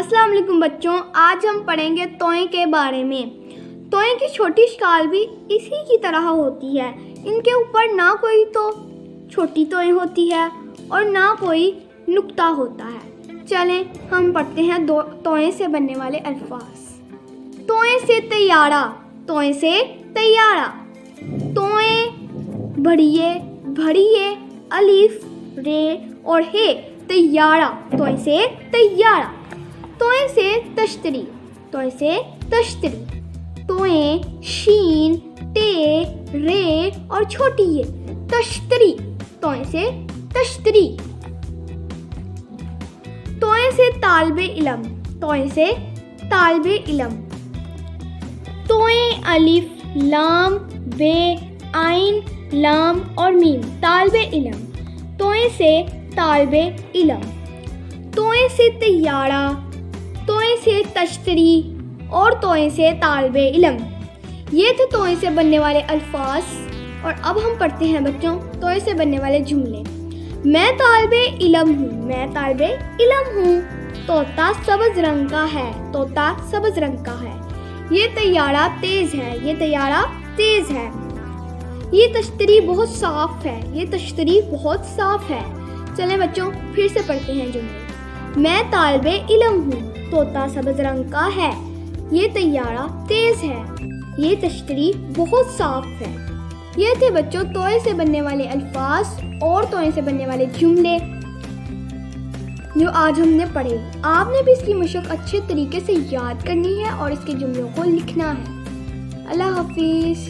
अस्सलाम वालेकुम बच्चों, आज हम पढ़ेंगे तोए के बारे में। तोए की छोटी शक्ल भी इसी की तरह होती है। इनके ऊपर ना कोई तो छोटी तोए होती है और ना कोई नुक्ता होता है। चलें हम पढ़ते हैं तोए से बनने वाले अल्फाज। तोए से तैयारा, तोए से तैयारा। तोए बढ़िए भड़िए अलिफ रे और हे तैयारा, तोए से तैयारा। तोए से तश्तरी, तोए से तश्तरी। तोए शीन टे रे और छोटी ये तश्तरी, तोए से तश्तरी। तोए से तालबे इलम, तोए से तालबे इलम। तोए अलिफ लाम बे आइन लाम और मीम तालबे इलम, तोए से तालबे इलम। तोए से तैयारा, तोए से तश्तरी और तोए से तालबे इलम। ये थे तोए से बनने वाले अल्फाज। और अब हम पढ़ते हैं बच्चों तोए से बनने वाले जुमले। मैं तालबे इलम हूँ, मैं तालबे इलम हूँ। तोता सब्ज रंग का है, तोता सब्ज रंग का है। ये तैयारा तेज है, ये तैयारा तेज है। ये तश्तरी बहुत साफ है, ये तश्तरी बहुत साफ है। चलें बच्चों फिर से पढ़ते हैं जुमले। मैं तालबे इलम हूँ, तोता सब्ज रंग का है। ये तैयारा तेज है, ये तश्तरी बहुत साफ है। ये थे बच्चों तोए से बनने वाले अल्फाज और तोए से बनने वाले जुमले जो आज हमने पढ़े। आपने भी इसकी मशक अच्छे तरीके से याद करनी है और इसके जुमलों को लिखना है। अल्लाह हाफिज़।